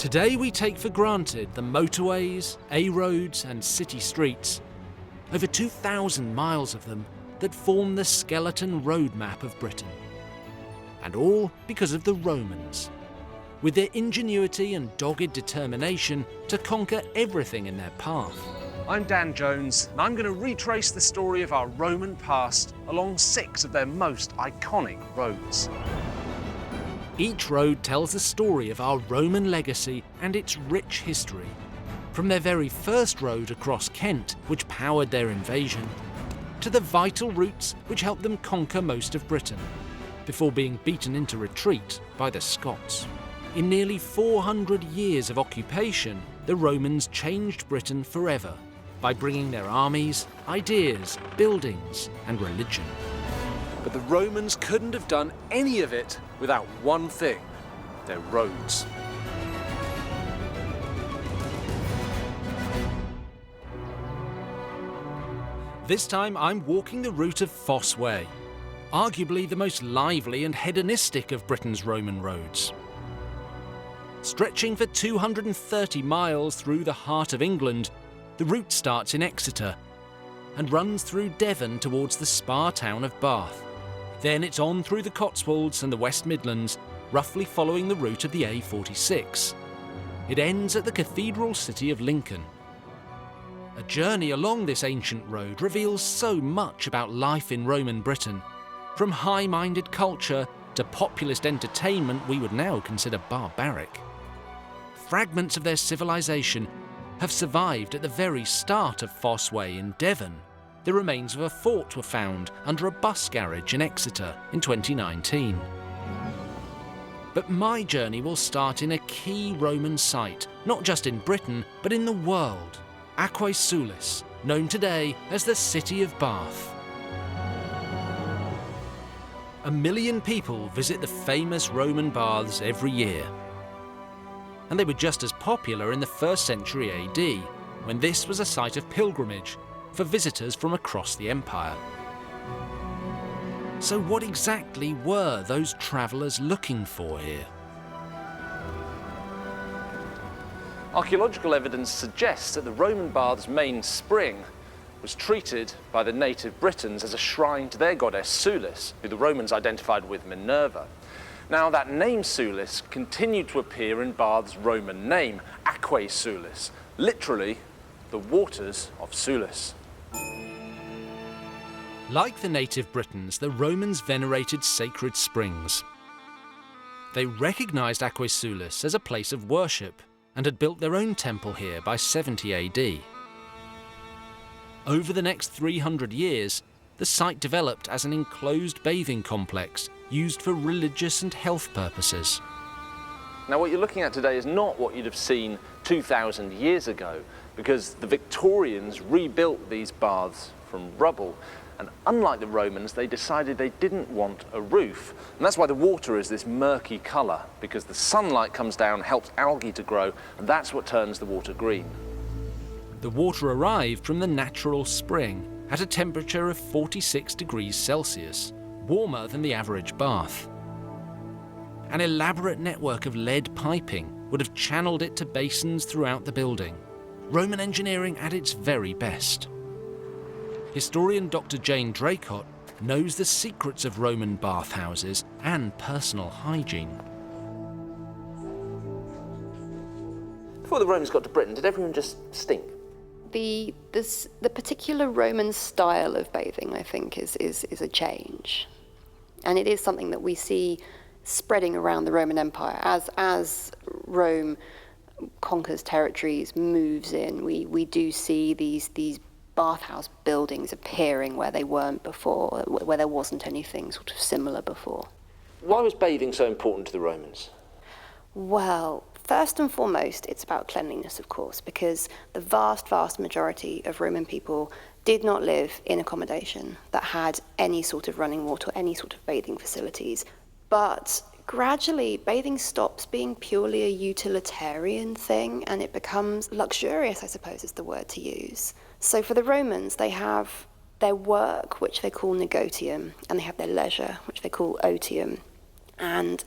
Today we take for granted the motorways, A-roads and city streets, over 2,000 miles of them that form the skeleton roadmap of Britain. And all because of the Romans, with their ingenuity and dogged determination to conquer everything in their path. I'm Dan Jones, and I'm going to retrace the story of our Roman past along 6 of their most iconic roads. Each road tells the story of our Roman legacy and its rich history, from their very first road across Kent, which powered their invasion, to the vital routes which helped them conquer most of Britain, before being beaten into retreat by the Scots. In nearly 400 years of occupation, the Romans changed Britain forever by bringing their armies, ideas, buildings, and religion. But the Romans couldn't have done any of it without one thing: their roads. This time I'm walking the route of Fos Way, arguably the most lively and hedonistic of Britain's Roman roads. Stretching for 230 miles through the heart of England, the route starts in Exeter and runs through Devon towards the spa town of Bath. Then it's on through the Cotswolds and the West Midlands, roughly following the route of the A46. It ends at the cathedral city of Lincoln. A journey along this ancient road reveals so much about life in Roman Britain, from high-minded culture to populist entertainment we would now consider barbaric. Fragments of their civilization have survived at the very start of Fos Way in Devon. The remains of a fort were found under a bus garage in Exeter in 2019. But my journey will start in a key Roman site, not just in Britain, but in the world, Aqua Sulis, known today as the City of Bath. 1 million people visit the famous Roman baths every year. And they were just as popular in the 1st century AD, when this was a site of pilgrimage for visitors from across the empire. So what exactly were those travellers looking for here? Archaeological evidence suggests that the Roman bath's main spring was treated by the native Britons as a shrine to their goddess Sulis, who the Romans identified with Minerva. Now, that name Sulis continued to appear in Bath's Roman name, Aqua Sulis, literally the waters of Sulis. Like the native Britons, the Romans venerated sacred springs. They recognised Aqua Sulis as a place of worship and had built their own temple here by 70 AD. Over the next 300 years, the site developed as an enclosed bathing complex used for religious and health purposes. Now, what you're looking at today is not what you'd have seen 2,000 years ago, because the Victorians rebuilt these baths from rubble. And unlike the Romans, they decided they didn't want a roof. And that's why the water is this murky colour, because the sunlight comes down, helps algae to grow, and that's what turns the water green. The water arrived from the natural spring at a temperature of 46 degrees Celsius, warmer than the average bath. An elaborate network of lead piping would have channeled it to basins throughout the building. Roman engineering at its very best. Historian Dr. Jane Draycott knows the secrets of Roman bathhouses and personal hygiene. Before the Romans got to Britain, did everyone just stink? The particular Roman style of bathing, I think, is a change. And it is something that we see spreading around the Roman Empire. As Rome conquers territories, moves in, we do see these bathhouse buildings appearing where they weren't before, where there wasn't anything sort of similar before. Why was bathing so important to the Romans? Well, first and foremost, it's about cleanliness, of course, because the vast majority of Roman people did not live in accommodation that had any sort of running water, any sort of bathing facilities. But gradually, bathing stops being purely a utilitarian thing and it becomes luxurious, I suppose is the word to use. So for the Romans, they have their work, which they call negotium, and they have their leisure, which they call otium. And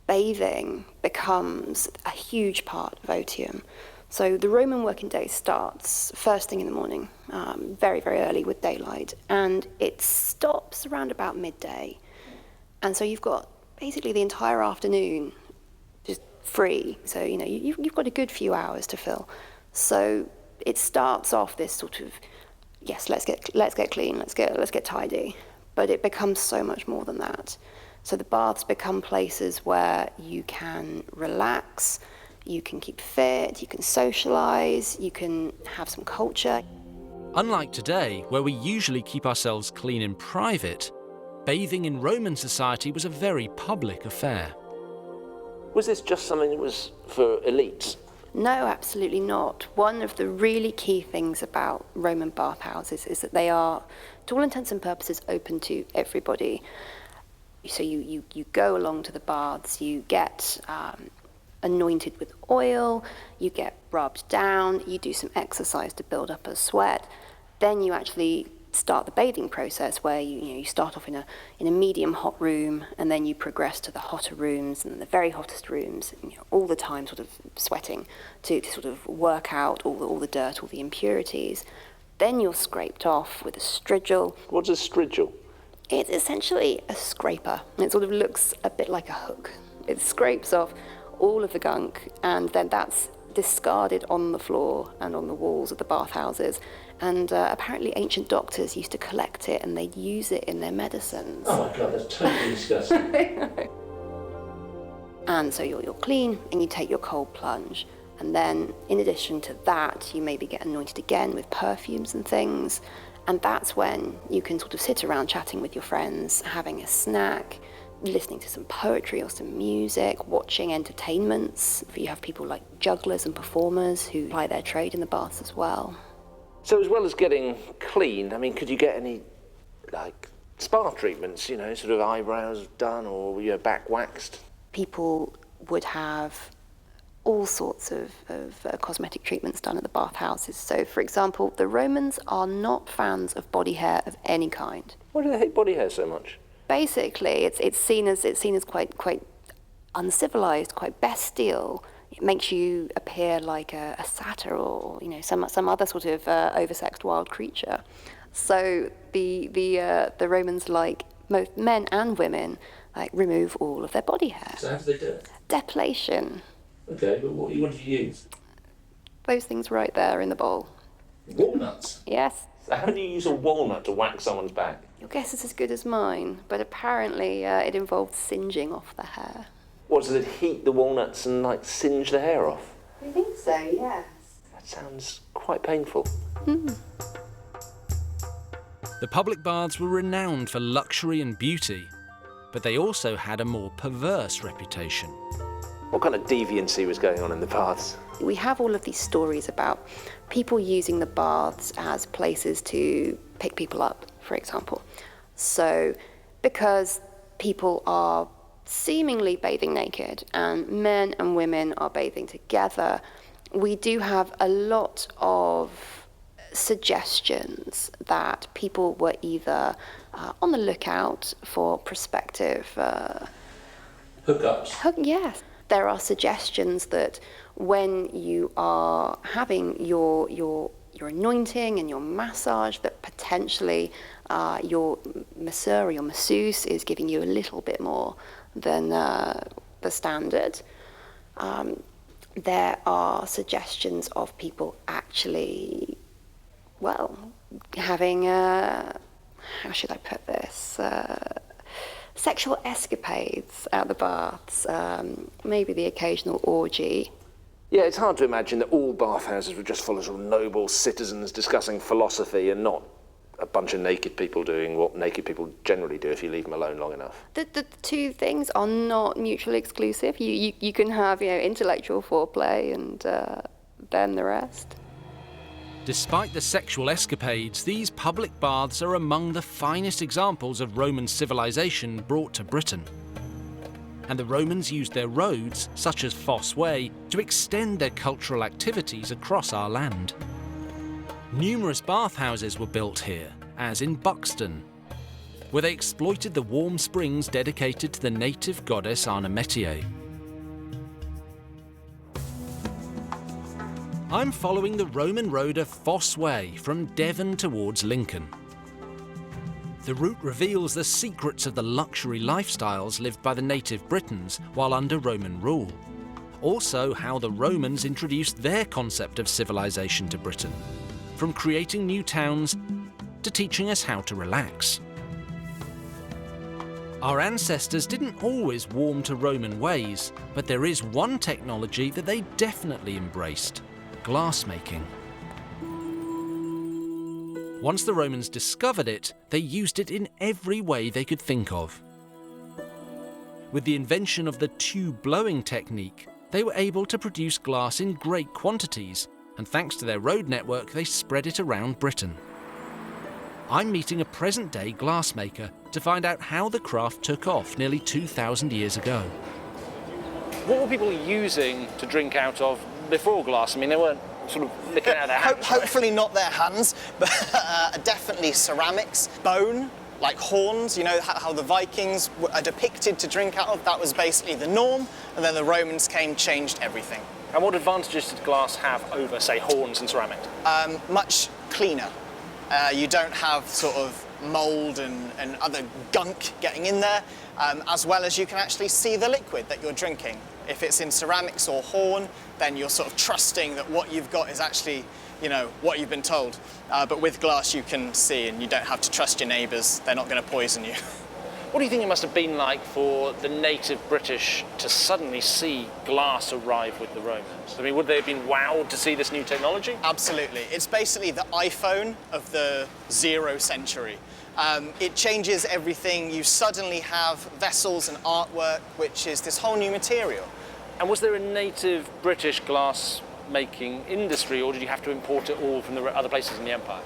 bathing becomes a huge part of otium. So the Roman working day starts first thing in the morning, very, very early with daylight, and it stops around about midday. And so you've got basically the entire afternoon just free. So, you've got a good few hours to fill. So it starts off this sort of, yes, let's get clean, let's get tidy. But it becomes so much more than that. So the baths become places where you can relax, you can keep fit, you can socialise, you can have some culture. Unlike today, where we usually keep ourselves clean in private, bathing in Roman society was a very public affair. Was this just something that was for elites? No, absolutely not. One of the really key things about Roman bathhouses is that they are, to all intents and purposes, open to everybody. So you go along to the baths, you get anointed with oil, you get rubbed down, you do some exercise to build up a sweat. Then you actually start the bathing process where you start off in a medium hot room, and then you progress to the hotter rooms and the very hottest rooms, all the time sort of sweating to sort of work out all the dirt, all the impurities. Then you're scraped off with a strigil. What's a strigil? It's essentially a scraper. It sort of looks a bit like a hook. It scrapes off all of the gunk, and then that's discarded on the floor and on the walls of the bathhouses. And apparently ancient doctors used to collect it and they'd use it in their medicines. Oh my God, that's totally disgusting. And so you're clean and you take your cold plunge. And then in addition to that, you maybe get anointed again with perfumes and things. And that's when you can sort of sit around chatting with your friends, having a snack, listening to some poetry or some music, watching entertainments. You have people like jugglers and performers who ply their trade in the baths as well. So as well as getting clean, could you get any, spa treatments, sort of eyebrows done or back waxed? People would have all sorts of cosmetic treatments done at the bathhouses. So, for example, the Romans are not fans of body hair of any kind. Why do they hate body hair so much? Basically, it's seen as quite uncivilized, quite bestial. It makes you appear like a satyr or some other sort of oversexed wild creature. So the Romans, like both men and women, remove all of their body hair. So how do they do it? Depilation. Okay, but what do you use? Those things right there in the bowl. Walnuts? Yes. So how do you use a walnut to wax someone's back? Your guess is as good as mine, but apparently it involved singeing off the hair. What, does it heat the walnuts and singe the hair off? I think so, yes. That sounds quite painful. The public baths were renowned for luxury and beauty, but they also had a more perverse reputation. What kind of deviancy was going on in the baths? We have all of these stories about people using the baths as places to pick people up, for example. So because people are seemingly bathing naked and men and women are bathing together, we do have a lot of suggestions that people were either on the lookout for prospective hookups. Yes. There are suggestions that when you are having your anointing and your massage, that potentially your masseur or your masseuse is giving you a little bit more than the standard. There are suggestions of people actually, having how should I put this? Sexual escapades at the baths, maybe the occasional orgy. Yeah, it's hard to imagine that all bathhouses were just full of sort of noble citizens discussing philosophy and not a bunch of naked people doing what naked people generally do if you leave them alone long enough. The two things are not mutually exclusive. You can have intellectual foreplay and then the rest. Despite the sexual escapades, these public baths are among the finest examples of Roman civilization brought to Britain. And the Romans used their roads, such as Fos Way, to extend their cultural activities across our land. Numerous bathhouses were built here, as in Buxton. where they exploited the warm springs dedicated to the native goddess Arnemetier. I'm following the Roman road of Fos Way from Devon towards Lincoln. The route reveals the secrets of the luxury lifestyles lived by the native Britons while under Roman rule. Also, how the Romans introduced their concept of civilization to Britain, from creating new towns to teaching us how to relax. Our ancestors didn't always warm to Roman ways, but there is one technology that they definitely embraced: glassmaking. Once the Romans discovered it, they used it in every way they could think of. With the invention of the tube blowing technique, they were able to produce glass in great quantities, and thanks to their road network, they spread it around Britain. I'm meeting a present-day glassmaker to find out how the craft took off nearly 2,000 years ago. What were people using to drink out of before glass? I mean, they weren't sort of licking out of their hands. Hopefully not their hands, but definitely ceramics, bone, like horns. You know how the Vikings are depicted to drink out of? That was basically the norm, and then the Romans came, changed everything. And what advantages did glass have over, say, horns and ceramics? Much cleaner. You don't have sort of mould and other gunk getting in there, as well as you can actually see the liquid that you're drinking. If it's in ceramics or horn, then you're sort of trusting that what you've got is actually, you know, what you've been told. But with glass you can see, and you don't have to trust your neighbours. They're not going to poison you. What do you think it must have been like for the native British to suddenly see glass arrive with the Romans? I mean, would they have been wowed to see this new technology? Absolutely. It's basically the iPhone of the 0th century. It changes everything. You suddenly have vessels and artwork, which is this whole new material. And was there a native British glass making industry, or did you have to import it all from the other places in the empire?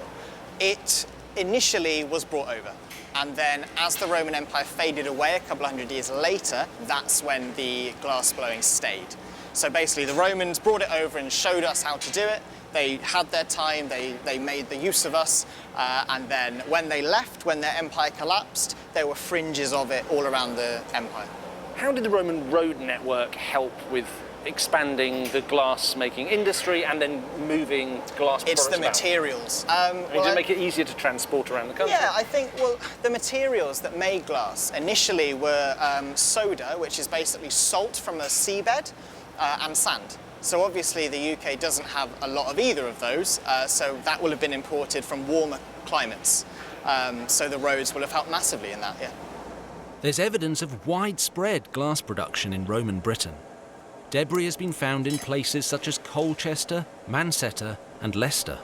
It initially was brought over. And then as the Roman Empire faded away a couple of hundred years later, that's when the glass blowing stayed. So basically the Romans brought it over and showed us how to do it. They had their time, they made the use of us, and then when they left, when their empire collapsed, there were fringes of it all around the empire. How did the Roman road network help with expanding the glass-making industry and then moving glass products It's the about? materials. Did it make it easier to transport around the country? Yeah, I think, well, the materials that made glass initially were soda, which is basically salt from a seabed, and sand. So obviously the UK doesn't have a lot of either of those, so that will have been imported from warmer climates. So the roads will have helped massively in that, yeah. There's evidence of widespread glass production in Roman Britain. Debris has been found in places such as Colchester, Manchester and Leicester.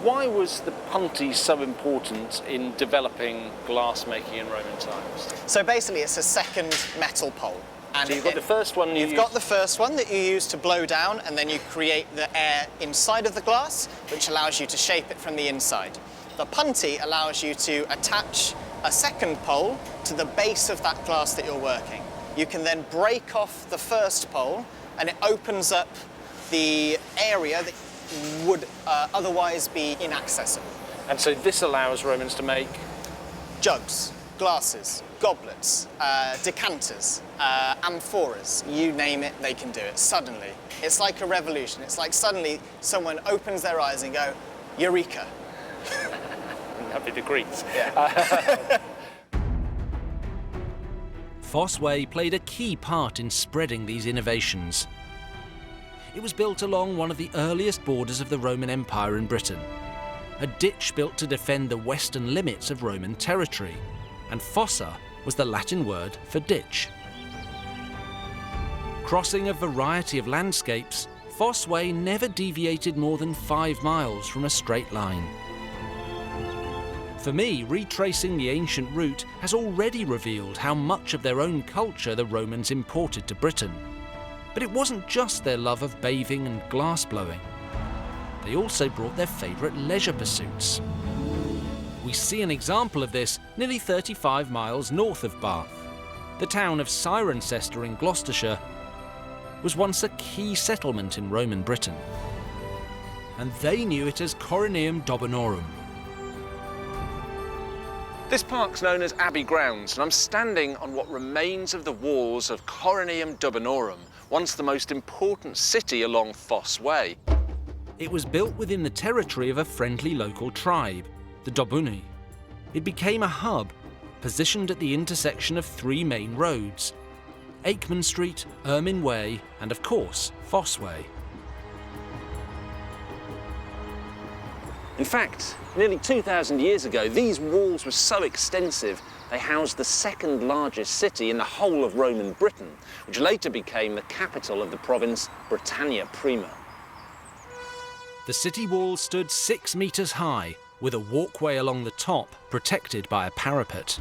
Why was the punty so important in developing glass making in Roman times? So basically it's a second metal pole. And So you've got the first one You've got the first one that you use to blow down, and then you create the air inside of the glass, which allows you to shape it from the inside. The punty allows you to attach a second pole to the base of that glass that you're working. You can then break off the first pole, and it opens up the area that would otherwise be inaccessible. And so this allows Romans to make... Jugs, glasses, goblets, decanters, amphoras, you name it, they can do it suddenly. It's like a revolution. It's like suddenly someone opens their eyes and go, Eureka. That'd be the Greeks. Yeah. Fos Way played a key part in spreading these innovations. It was built along one of the earliest borders of the Roman Empire in Britain, a ditch built to defend the western limits of Roman territory, and fossa was the Latin word for ditch. Crossing a variety of landscapes, Fos Way never deviated more than 5 miles from a straight line. For me, retracing the ancient route has already revealed how much of their own culture the Romans imported to Britain. But it wasn't just their love of bathing and glass blowing. They also brought their favourite leisure pursuits. We see an example of this nearly 35 miles north of Bath. The town of Cirencester in Gloucestershire was once a key settlement in Roman Britain, and they knew it as Corineum Dobanorum. This park's known as Abbey Grounds, and I'm standing on what remains of the walls of Coroneum Dubanorum, once the most important city along Fos Way. It was built within the territory of a friendly local tribe, the Dobuni. It became a hub, positioned at the intersection of three main roads: Aikman Street, Ermine Way, and of course, Fos Way. In fact, nearly 2,000 years ago, these walls were so extensive they housed the second largest city in the whole of Roman Britain, which later became the capital of the province Britannia Prima. The city walls stood 6 metres high, with a walkway along the top protected by a parapet.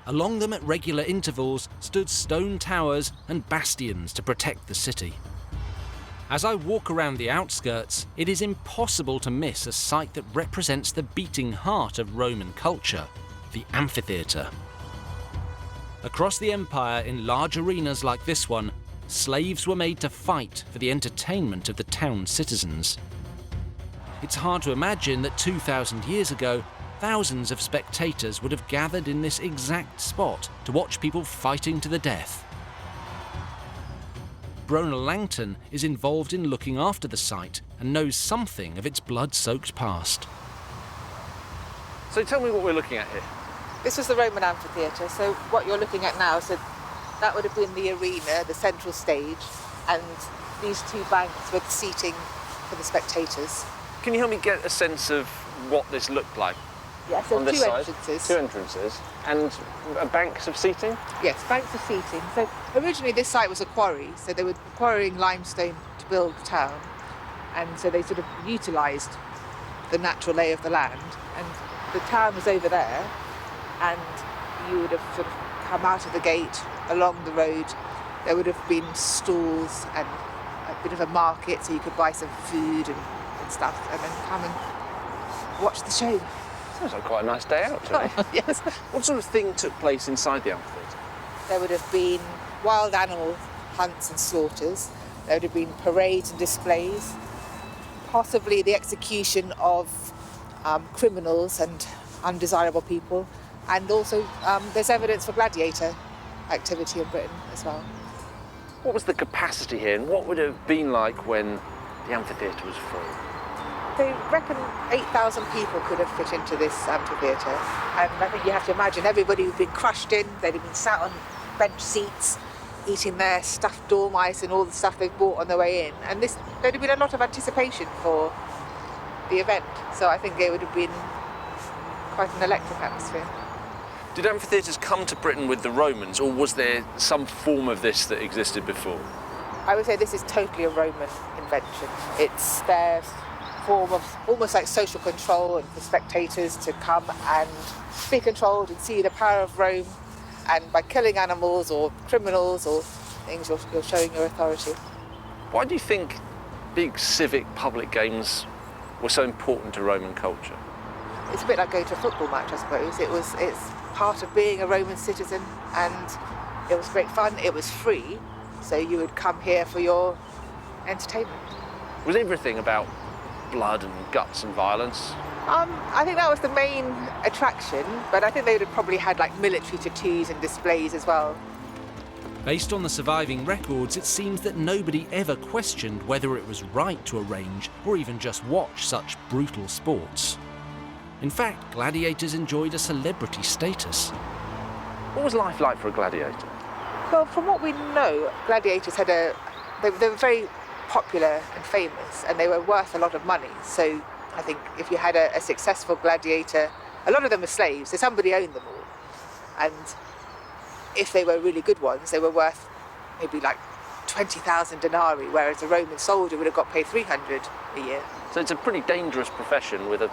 Along them at regular intervals stood stone towers and bastions to protect the city. As I walk around the outskirts, it is impossible to miss a site that represents the beating heart of Roman culture, the Amphitheater. Across the empire, in large arenas like this one, slaves were made to fight for the entertainment of the town citizens. It's hard to imagine that 2,000 years ago, thousands of spectators would have gathered in this exact spot to watch people fighting to the death. Brona Langton is involved in looking after the site and knows something of its blood-soaked past. So tell me what we're looking at here. This was the Roman amphitheatre, so what you're looking at now, so that would have been the arena, the central stage, and these two banks were the seating for the spectators. Can you help me get a sense of what this looked like? Yeah, so on this two side? entrances. Two entrances. And banks of seating? Yes, banks of seating. So originally this site was a quarry, so they were quarrying limestone to build the town, and so they sort of utilised the natural lay of the land, and the town was over there, and you would have sort of come out of the gate along the road. There would have been stalls and a bit of a market, so you could buy some food and stuff, and then come and watch the show. Sounds like quite a nice day out today. Oh, yes. What sort of thing took place inside the amphitheatre? There would have been wild animal hunts and slaughters. There would have been parades and displays, possibly the execution of criminals and undesirable people, and also there's evidence for gladiator activity in Britain as well. What was the capacity here, and what would it have been like when the amphitheatre was full? They reckon 8,000 people could have fit into this amphitheatre, and I think you have to imagine everybody would have been crushed in, they'd have been sat on bench seats, eating their stuffed dormice and all the stuff they've bought on their way in, and there'd have been a lot of anticipation for the event, so I think it would have been quite an electric atmosphere. Did amphitheatres come to Britain with the Romans, or was there some form of this that existed before? I would say this is totally a Roman invention. It's their form of almost like social control, and for spectators to come and be controlled and see the power of Rome, and by killing animals or criminals or things, you're showing your authority. Why do you think big civic public games were so important to Roman culture? It's a bit like going to a football match, I suppose. It's part of being a Roman citizen, and it was great fun. It was free, so you would come here for your entertainment. Was everything about blood and guts and violence? I think that was the main attraction, but I think they would have probably had like military tattoos and displays as well. Based on the surviving records, it seems that nobody ever questioned whether it was right to arrange or even just watch such brutal sports. In fact, gladiators enjoyed a celebrity status. What was life like for a gladiator? Well, from what we know, gladiators had they were very popular and famous, and they were worth a lot of money. So I think if you had a successful gladiator, a lot of them were slaves, so somebody owned them all. And if they were really good ones, they were worth maybe like 20,000 denarii, whereas a Roman soldier would have got paid 300 a year. So it's a pretty dangerous profession with a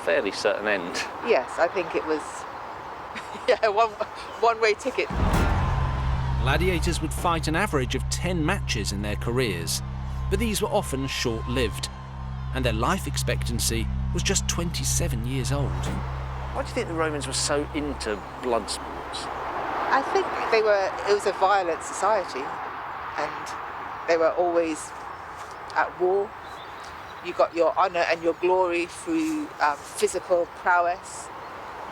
fairly certain end. Yes, I think it was one-way ticket. Gladiators would fight an average of 10 matches in their careers, but these were often short-lived, and their life expectancy was just 27 years old. Why do you think the Romans were so into blood sports? I think it was a violent society, and they were always at war. You got your honour and your glory through physical prowess,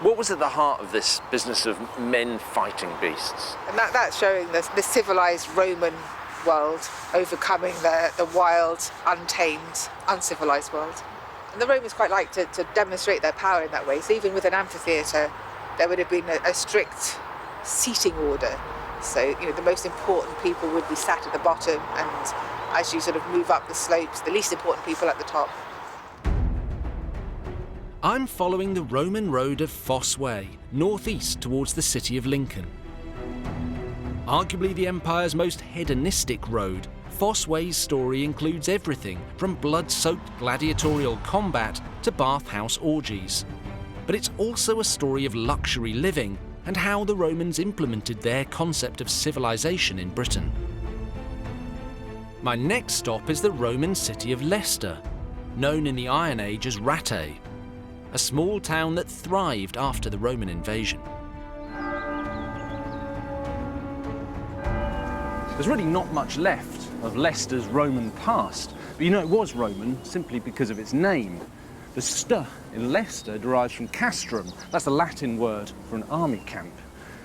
What was at the heart of this business of men fighting beasts? And that's showing the civilised Roman world overcoming the wild, untamed, uncivilised world. And the Romans quite liked to demonstrate their power in that way. So even with an amphitheater, there would have been a strict seating order. So, the most important people would be sat at the bottom, and as you sort of move up the slopes, the least important people at the top. I'm following the Roman road of Fos Way, northeast towards the city of Lincoln. Arguably the empire's most hedonistic road, Fos Way's story includes everything from blood-soaked gladiatorial combat to bathhouse orgies. But it's also a story of luxury living and how the Romans implemented their concept of civilization in Britain. My next stop is the Roman city of Leicester, known in the Iron Age as Rattae, a small town that thrived after the Roman invasion. There's really not much left of Leicester's Roman past, but it was Roman simply because of its name. The st in Leicester derives from castrum, that's the Latin word for an army camp.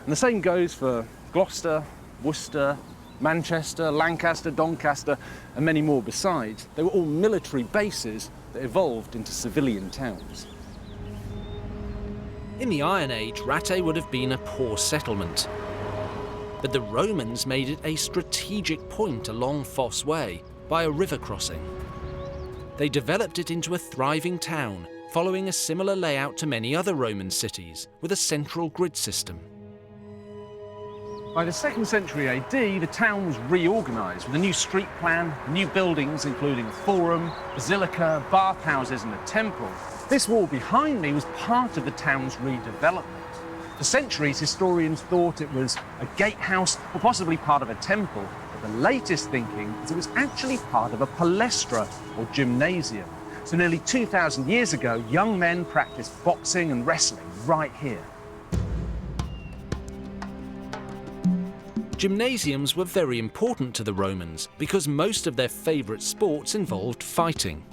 And the same goes for Gloucester, Worcester, Manchester, Lancaster, Doncaster, and many more besides. They were all military bases that evolved into civilian towns. In the Iron Age, Rattae would have been a poor settlement. But the Romans made it a strategic point along Fos Way by a river crossing. They developed it into a thriving town, following a similar layout to many other Roman cities, with a central grid system. By the 2nd century AD, the town was reorganised with a new street plan, new buildings including a forum, basilica, bathhouses and a temple. This wall behind me was part of the town's redevelopment. For centuries, historians thought it was a gatehouse or possibly part of a temple, but the latest thinking is it was actually part of a palestra or gymnasium. So nearly 2,000 years ago, young men practiced boxing and wrestling right here. Gymnasiums were very important to the Romans because most of their favourite sports involved fighting.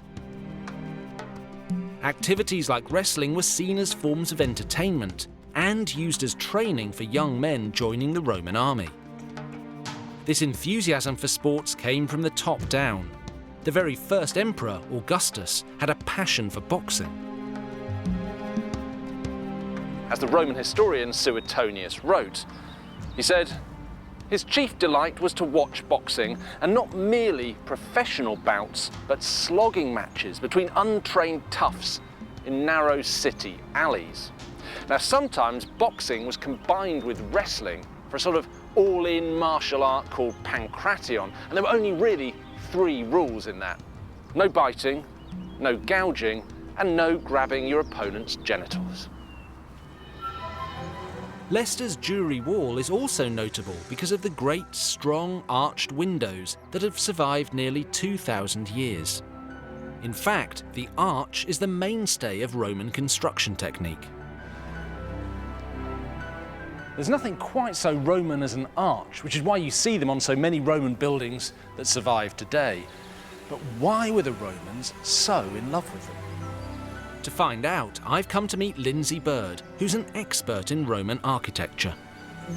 Activities like wrestling were seen as forms of entertainment and used as training for young men joining the Roman army. This enthusiasm for sports came from the top down. The very first emperor, Augustus, had a passion for boxing. As the Roman historian Suetonius wrote, he said, his chief delight was to watch boxing, and not merely professional bouts, but slogging matches between untrained toughs in narrow city alleys. Now, sometimes boxing was combined with wrestling for a sort of all-in martial art called pankration, and there were only really 3 rules in that. No biting, no gouging, and no grabbing your opponent's genitals. Leicester's Jewry Wall is also notable because of the great, strong, arched windows that have survived nearly 2,000 years. In fact, the arch is the mainstay of Roman construction technique. There's nothing quite so Roman as an arch, which is why you see them on so many Roman buildings that survive today. But why were the Romans so in love with them? To find out, I've come to meet Lindsay Bird, who's an expert in Roman architecture.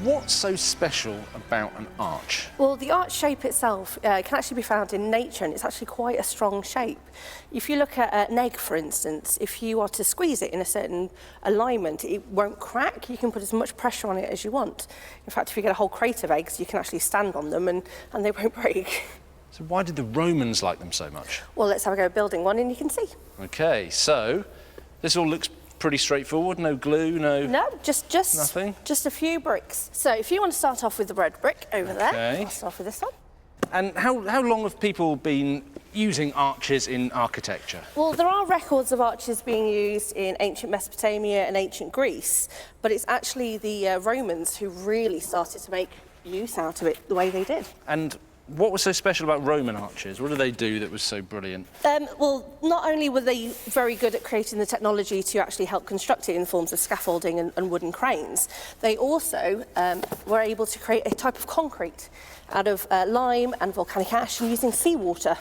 What's so special about an arch? Well, the arch shape itself can actually be found in nature, and it's actually quite a strong shape. If you look at an egg, for instance, if you are to squeeze it in a certain alignment, it won't crack. You can put as much pressure on it as you want. In fact, if you get a whole crate of eggs, you can actually stand on them and they won't break. So why did the Romans like them so much? Well, let's have a go building one and you can see. Okay, so this all looks pretty straightforward. No glue, No, just nothing? Just a few bricks. So if you want to start off with the red brick over there, I'll start off with this one. And how long have people been using arches in architecture? Well, there are records of arches being used in ancient Mesopotamia and ancient Greece, but it's actually the Romans who really started to make use out of it the way they did. And what was so special about Roman arches? What did they do that was so brilliant? Well, not only were they very good at creating the technology to actually help construct it in the forms of scaffolding and wooden cranes, they also were able to create a type of concrete out of lime and volcanic ash and using seawater.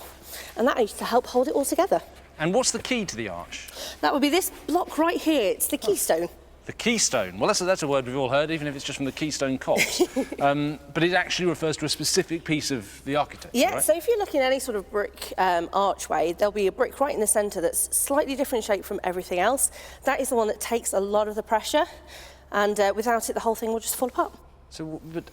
And that used to help hold it all together. And what's the key to the arch? That would be this block right here. It's the keystone. The keystone. Well, that's a word we've all heard, even if it's just from the Keystone Cops. But it actually refers to a specific piece of the architecture, Yeah, right? so if you're looking at any sort of brick archway, there'll be a brick right in the centre that's slightly different shape from everything else. That is the one that takes a lot of the pressure, and without it, the whole thing will just fall apart. So, but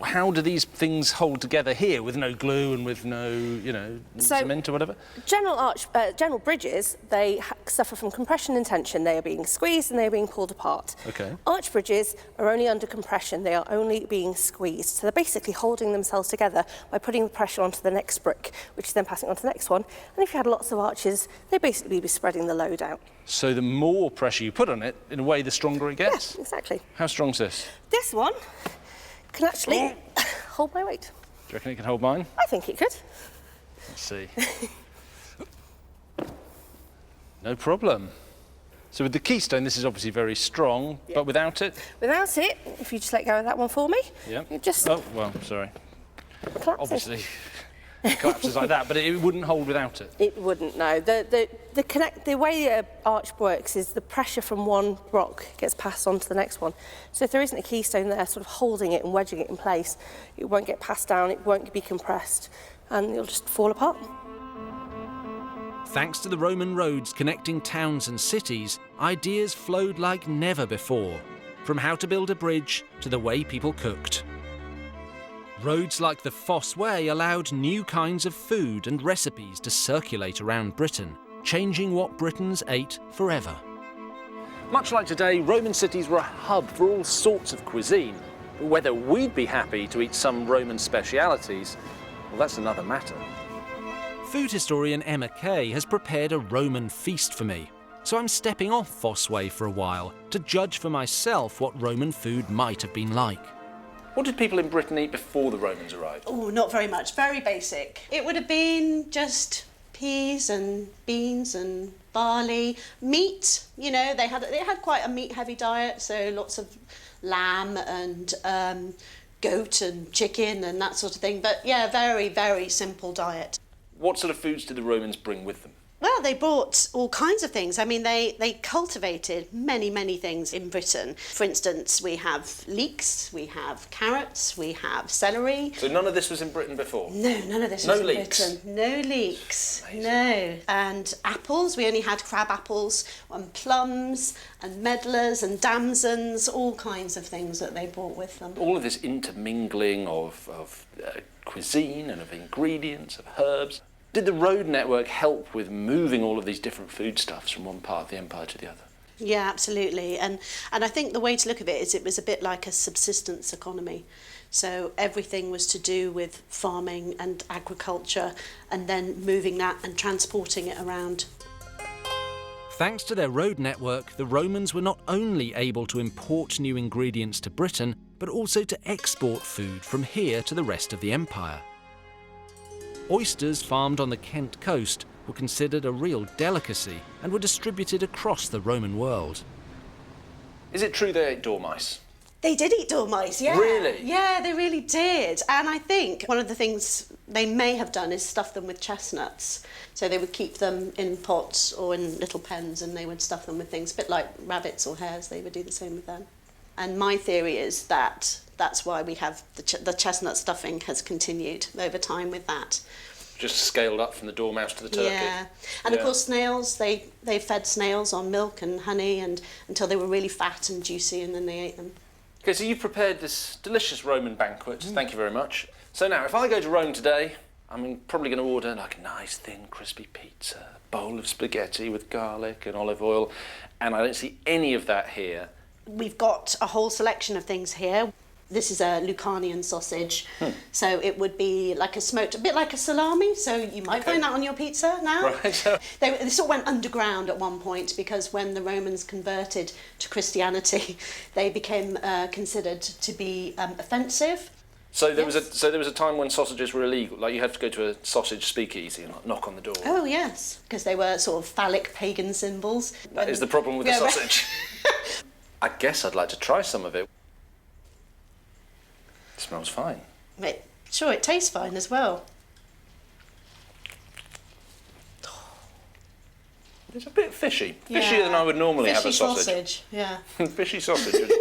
how do these things hold together here with no glue and with no, cement or whatever? General bridges, they suffer from compression and tension. They are being squeezed and they are being pulled apart. Okay. Arch bridges are only under compression. They are only being squeezed. So they're basically holding themselves together by putting the pressure onto the next brick, which is then passing on to the next one. And if you had lots of arches, they'd basically be spreading the load out. So the more pressure you put on it, in a way, the stronger it gets? Yeah, exactly. How strong's this? This one can actually hold my weight. Do you reckon it can hold mine? I think it could. Let's see. No problem. So with the keystone, this is obviously very strong, but without it? Without it, if you just let go of that one for me, Yep. it just Oh, well, sorry. collapses. Obviously, it collapses like that, but it wouldn't hold without it. It wouldn't, no. The way an arch works is the pressure from one rock gets passed on to the next one. So if there isn't a keystone there sort of holding it and wedging it in place, it won't get passed down, it won't be compressed, and it'll just fall apart. Thanks to the Roman roads connecting towns and cities, ideas flowed like never before, from how to build a bridge to the way people cooked. Roads like the Fos Way allowed new kinds of food and recipes to circulate around Britain, changing what Britons ate forever. Much like today, Roman cities were a hub for all sorts of cuisine. But whether we'd be happy to eat some Roman specialities, well, that's another matter. Food historian Emma Kay has prepared a Roman feast for me, so I'm stepping off Fos Way for a while to judge for myself what Roman food might have been like. What did people in Britain eat before the Romans arrived? Oh, not very much. Very basic. It would have been just peas and beans and barley, meat. You know, they had quite a meat-heavy diet, so lots of lamb and goat and chicken and that sort of thing. But yeah, very, very simple diet. What sort of foods did the Romans bring with them? Well, they brought all kinds of things. I mean, they cultivated many, many things in Britain. For instance, we have leeks, we have carrots, we have celery. So none of this was in Britain before? No, none of this was in Britain. No leeks. Amazing. No. And apples, we only had crab apples, and plums, and medlars, and damsons, all kinds of things that they brought with them. All of this intermingling of cuisine and of ingredients, of herbs. Did the road network help with moving all of these different foodstuffs from one part of the empire to the other? Yeah, absolutely. And I think the way to look at it is it was a bit like a subsistence economy. So everything was to do with farming and agriculture and then moving that and transporting it around. Thanks to their road network, the Romans were not only able to import new ingredients to Britain, but also to export food from here to the rest of the empire. Oysters farmed on the Kent coast were considered a real delicacy and were distributed across the Roman world. Is it true they ate dormice? They did eat dormice, yeah. Really? Yeah, they really did. And I think one of the things they may have done is stuff them with chestnuts. So they would keep them in pots or in little pens and they would stuff them with things, a bit like rabbits or hares, they would do the same with them. And my theory is that that's why we have the chestnut stuffing has continued over time with that. Just scaled up from the dormouse to the turkey. Yeah, and of course snails, they fed snails on milk and honey and until they were really fat and juicy and then they ate them. Okay, so you've prepared this delicious Roman banquet. Thank you very much. So now, if I go to Rome today, I'm probably going to order like a nice, thin, crispy pizza, a bowl of spaghetti with garlic and olive oil, and I don't see any of that here. We've got a whole selection of things here. This is a Lucanian sausage, so it would be like a smoked, a bit like a salami, so you might find that on your pizza now. Right. They sort of went underground at one point because when the Romans converted to Christianity, they became considered to be offensive. So there was a time when sausages were illegal, like you had to go to a sausage speakeasy and knock on the door. Oh yes, because they were sort of phallic pagan symbols. That is the problem with the sausage. I guess I'd like to try some of it. It smells fine. Sure, it tastes fine as well. It's a bit fishy. Fishier than I would normally have a sausage. Yeah. Fishy sausage.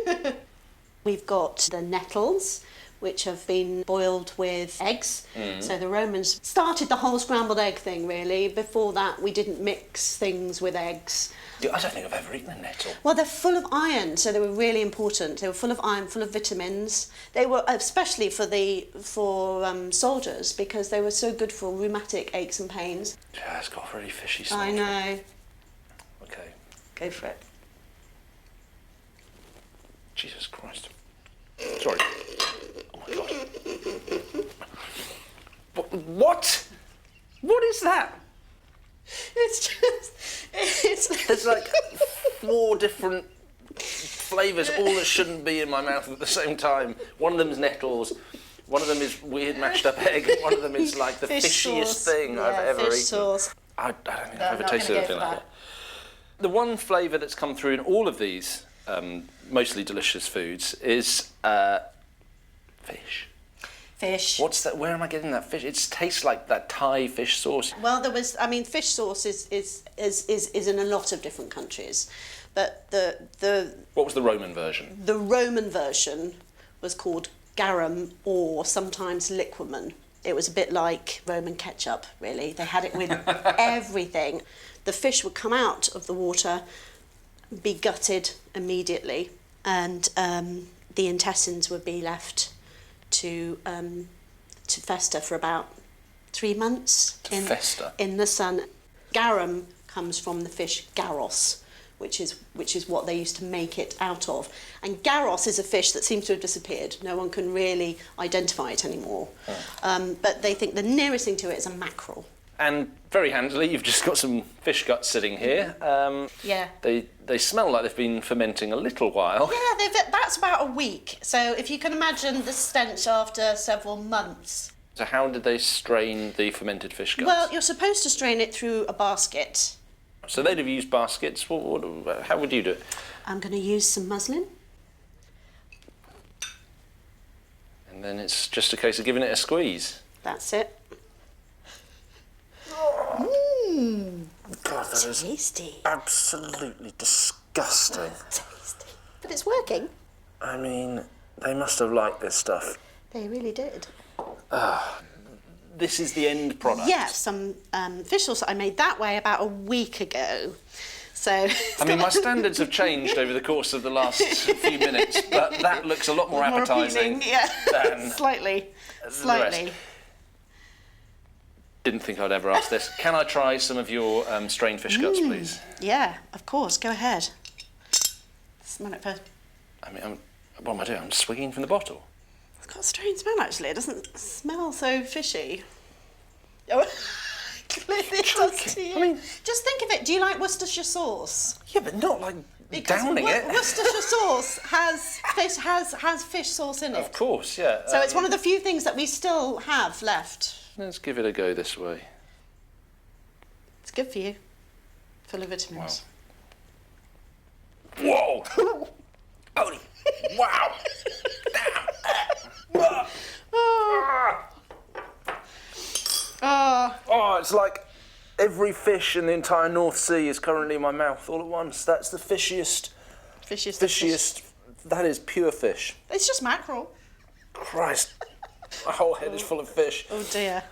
We've got the nettles, which have been boiled with eggs. So the Romans started the whole scrambled egg thing, really. Before that, we didn't mix things with eggs. I don't think I've ever eaten a nettle. Well, they're full of iron, so they were really important. They were full of iron, full of vitamins. They were especially for soldiers, because they were so good for rheumatic aches and pains. Yeah, it's got a really fishy smell. I know. Okay. Go for it. Jesus Christ. Sorry. Oh my God. What? What is that? There's like 4 different flavours, all that shouldn't be in my mouth at the same time. One of them's nettles, one of them is weird mashed up egg, and one of them is like the fishiest thing I've ever eaten. Sauce. I don't think I've ever tasted anything like that. The one flavour that's come through in all of these mostly delicious foods is fish. Fish. What's that? Where am I getting that fish? It tastes like that Thai fish sauce. Well, fish sauce is in a lot of different countries, but What was the Roman version? The Roman version was called garum, or sometimes liquamen. It was a bit like Roman ketchup, really. They had it with everything. The fish would come out of the water, be gutted immediately, and the intestines would be left to fester for about 3 months in the sun. Garum comes from the fish garros, which is what they used to make it out of. And garros is a fish that seems to have disappeared. No one can really identify it anymore. But they think the nearest thing to it is a mackerel. And very handily, you've just got some fish guts sitting here. Yeah. They smell like they've been fermenting a little while. Yeah, that's about a week. So if you can imagine the stench after several months. So how did they strain the fermented fish guts? Well, you're supposed to strain it through a basket. So they'd have used baskets. How would you do it? I'm going to use some muslin. And then it's just a case of giving it a squeeze. That's it. God, that is tasty. absolutely disgusting. Tasty. But it's working. I mean, they must have liked this stuff. They really did. This is the end product. Yeah, some fish sauce that I made that way about a week ago. So. I mean, my standards have changed over the course of the last few minutes, but that looks a lot more appetising than Slightly. the rest. Didn't think I'd ever ask this. Can I try some of your strained fish guts, please? Yeah, of course. Go ahead. Smell it first. I mean, what am I doing? I'm swigging from the bottle. It's got a strange smell, actually. It doesn't smell so fishy. Oh, clearly it does to you. I mean, just think of it. Do you like Worcestershire sauce? Yeah, but not like downing it. Worcestershire sauce has fish sauce in it. Of course, yeah. So it's one of the few things that we still have left. Let's give it a go this way. It's good for you. Full of vitamins. Wow. Whoa! Holy! Wow! Damn! Oh, it's like every fish in the entire North Sea is currently in my mouth all at once. That's the fishiest. That is pure fish. It's just mackerel. Christ. My whole head is full of fish. Oh dear.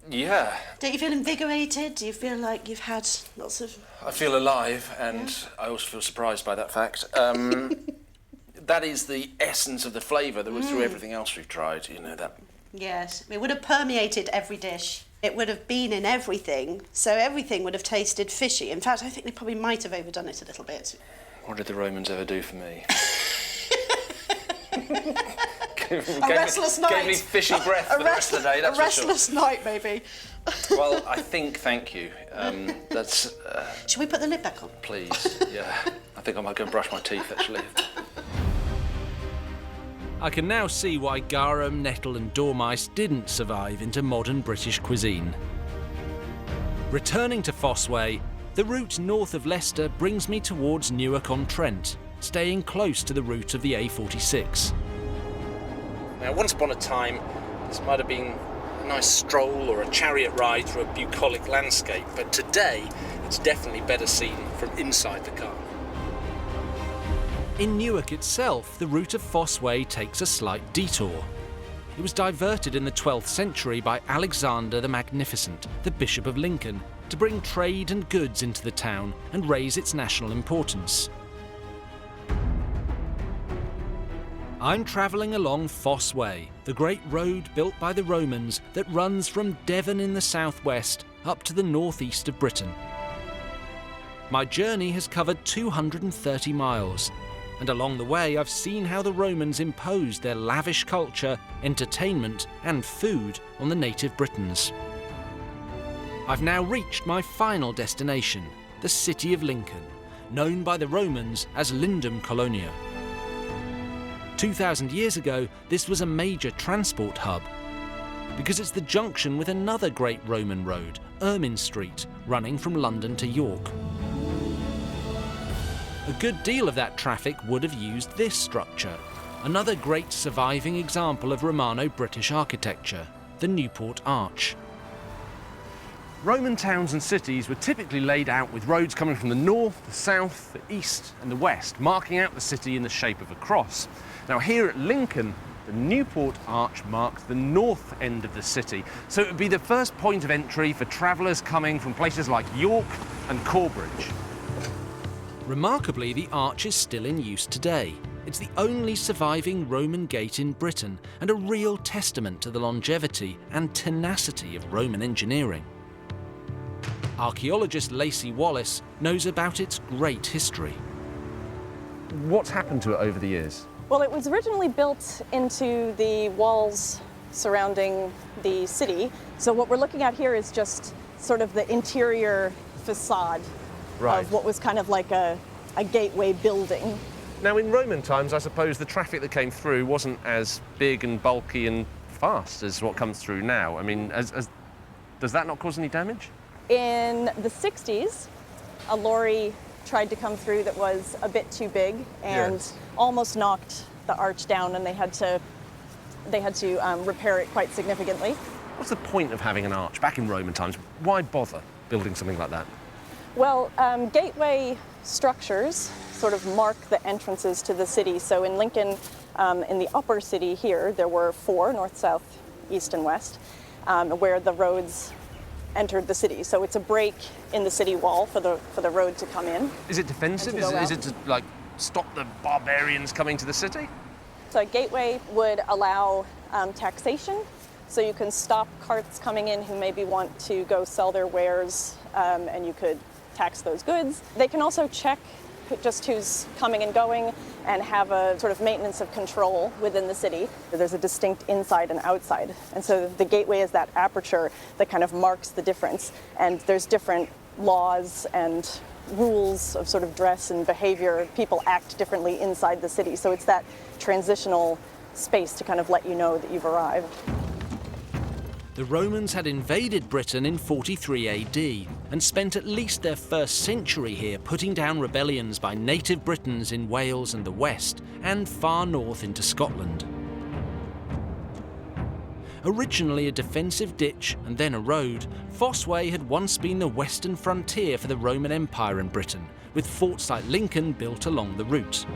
Yeah. Don't you feel invigorated? Do you feel like you've had lots of... I feel alive, and I also feel surprised by that fact. That is the essence of the flavour that was through everything else we've tried, you know that. Yes, it would have permeated every dish. It would have been in everything, so everything would have tasted fishy. In fact, I think they probably might have overdone it a little bit. What did the Romans ever do for me? A restless night. Gave me fishy breath for the rest of the day, that's a restless night, maybe. Well, I think, thank you. That's... Should we put the lid back on? Please, yeah. I think I might go and brush my teeth, actually. I can now see why garum, nettle and dormice didn't survive into modern British cuisine. Returning to Fos Way, the route north of Leicester brings me towards Newark-on-Trent, staying close to the route of the A46. Now, once upon a time, this might have been nice stroll or a chariot ride through a bucolic landscape, but today it's definitely better seen from inside the car. In Newark itself, the route of Fos Way takes a slight detour. It was diverted in the 12th century by Alexander the Magnificent, the Bishop of Lincoln, to bring trade and goods into the town and raise its national importance. I'm travelling along Fos Way, the great road built by the Romans that runs from Devon in the southwest up to the northeast of Britain. My journey has covered 230 miles, and along the way I've seen how the Romans imposed their lavish culture, entertainment and food on the native Britons. I've now reached my final destination, the city of Lincoln, known by the Romans as Lindum Colonia. 2,000 years ago, this was a major transport hub, because it's the junction with another great Roman road, Ermine Street, running from London to York. A good deal of that traffic would have used this structure, another great surviving example of Romano-British architecture, the Newport Arch. Roman towns and cities were typically laid out with roads coming from the north, the south, the east and the west, marking out the city in the shape of a cross. Now here at Lincoln, the Newport Arch marks the north end of the city, so it would be the first point of entry for travellers coming from places like York and Corbridge. Remarkably, the arch is still in use today. It's the only surviving Roman gate in Britain and a real testament to the longevity and tenacity of Roman engineering. Archaeologist Lacey Wallace knows about its great history. What's happened to it over the years? Well, it was originally built into the walls surrounding the city. So what we're looking at here is just sort of the interior facade of what was kind of like a gateway building. Now, in Roman times, I suppose the traffic that came through wasn't as big and bulky and fast as what comes through now. I mean, does that not cause any damage? In the 60s, a lorry tried to come through that was a bit too big and almost knocked the arch down, and they had to repair it quite significantly. What's the point of having an arch back in Roman times? Why bother building something like that? Well, gateway structures sort of mark the entrances to the city. So in Lincoln, in the upper city here, there were 4, north, south, east, and west, where the roads entered the city. So it's a break in the city wall for the road to come in. Is it defensive? Is it to like stop the barbarians coming to the city? So a gateway would allow taxation. So you can stop carts coming in who maybe want to go sell their wares, and you could tax those goods. They can also check just who's coming and going and have a sort of maintenance of control within the city. There's a distinct inside and outside. And so the gateway is that aperture that kind of marks the difference. And there's different laws and rules of sort of dress and behavior. People act differently inside the city. So it's that transitional space to kind of let you know that you've arrived. The Romans had invaded Britain in 43 AD and spent at least their first century here putting down rebellions by native Britons in Wales and the West and far north into Scotland. Originally a defensive ditch and then a road, Fos Way had once been the western frontier for the Roman Empire in Britain, with forts like Lincoln built along the route.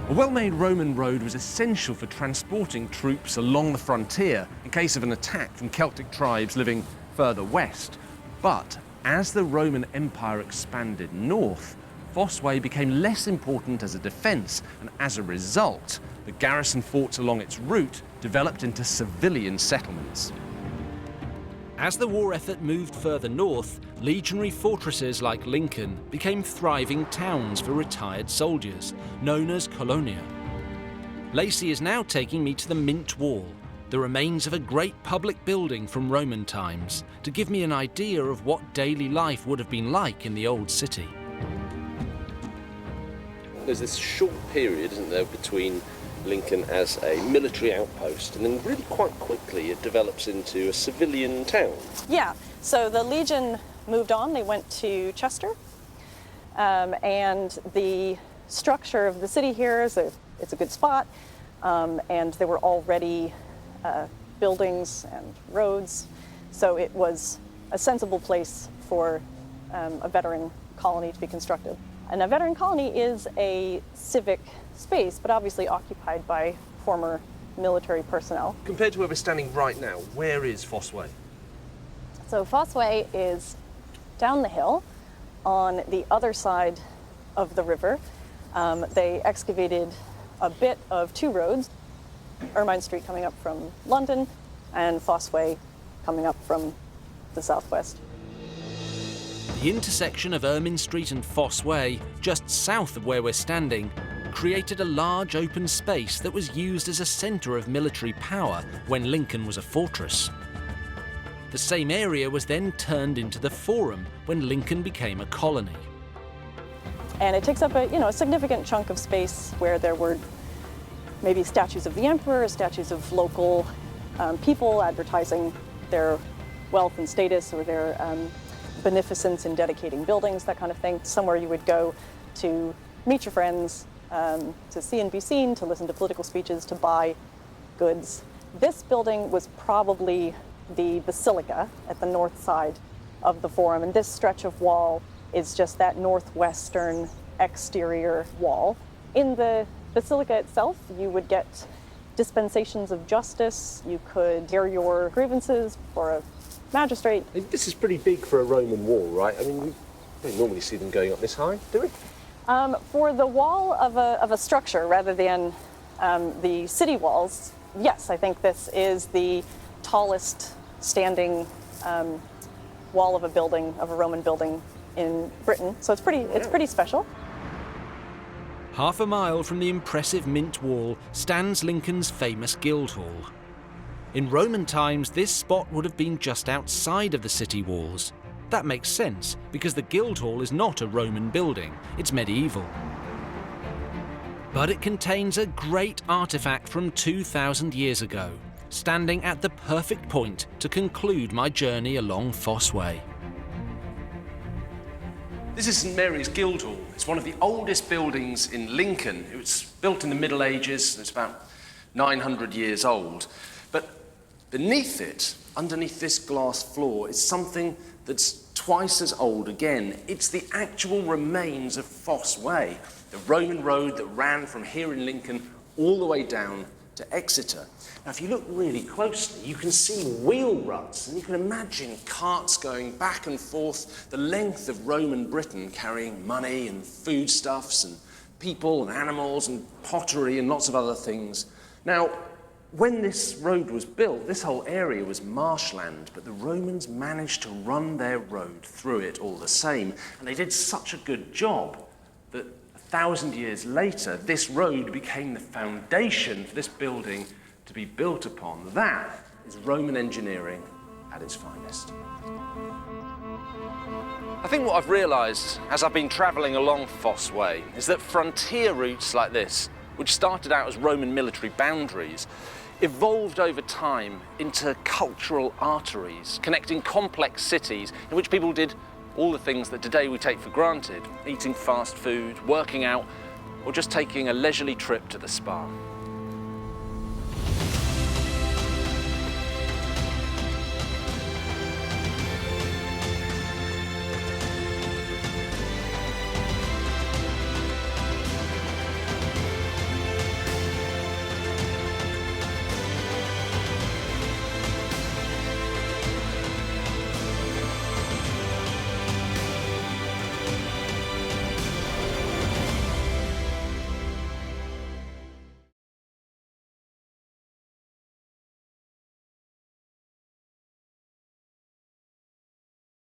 A well-made Roman road was essential for transporting troops along the frontier in case of an attack from Celtic tribes living further west. But as the Roman Empire expanded north, Fos Way became less important as a defence, and as a result, the garrison forts along its route developed into civilian settlements. As the war effort moved further north, legionary fortresses like Lincoln became thriving towns for retired soldiers, known as colonia. Lacey is now taking me to the Mint Wall, the remains of a great public building from Roman times, to give me an idea of what daily life would have been like in the old city. There's this short period, isn't there, between Lincoln as a military outpost, and then really quite quickly it develops into a civilian town. Yeah, so the Legion moved on, they went to Chester, and the structure of the city here is it's a good spot, and there were already buildings and roads. So it was a sensible place for a veteran colony to be constructed. And a veteran colony is a civic space, but obviously occupied by former military personnel. Compared to where we're standing right now, where is Fos Way? So Fos Way is down the hill on the other side of the river. They excavated a bit of two roads, Ermine Street coming up from London and Fos Way coming up from the southwest. The intersection of Ermine Street and Fos Way, just south of where we're standing, created a large open space that was used as a centre of military power when Lincoln was a fortress. The same area was then turned into the Forum when Lincoln became a colony. And it takes up a significant chunk of space where there were maybe statues of the emperor, statues of local people advertising their wealth and status or their beneficence in dedicating buildings, that kind of thing. Somewhere you would go to meet your friends, to see and be seen, to listen to political speeches, to buy goods. This building was probably the basilica at the north side of the Forum, and this stretch of wall is just that northwestern exterior wall. In the basilica itself, you would get dispensations of justice, you could hear your grievances for a magistrate. This is pretty big for a Roman wall, right? I mean, we don't normally see them going up this high, do we? For the wall of a structure rather than the city walls, yes, I think this is the tallest standing wall of a building, of a Roman building in Britain. So it's pretty special. Half a mile from the impressive Mint Wall stands Lincoln's famous Guildhall. In Roman times, this spot would have been just outside of the city walls. That makes sense, because the Guildhall is not a Roman building, it's medieval. But it contains a great artefact from 2,000 years ago, standing at the perfect point to conclude my journey along Fos Way. This is St Mary's Guildhall. It's one of the oldest buildings in Lincoln. It was built in the Middle Ages, it's about 900 years old. But beneath it, underneath this glass floor, is something that's twice as old again. It's the actual remains of Fos Way, the Roman road that ran from here in Lincoln all the way down to Exeter. Now, if you look really closely, you can see wheel ruts, and you can imagine carts going back and forth the length of Roman Britain, carrying money and foodstuffs and people and animals and pottery and lots of other things. Now, when this road was built, this whole area was marshland, but the Romans managed to run their road through it all the same, and they did such a good job that 1,000 years later, this road became the foundation for this building to be built upon. That is Roman engineering at its finest. I think what I've realised as I've been travelling along Fos Way is that frontier routes like this, which started out as Roman military boundaries, evolved over time into cultural arteries, connecting complex cities in which people did all the things that today we take for granted, eating fast food, working out, or just taking a leisurely trip to the spa.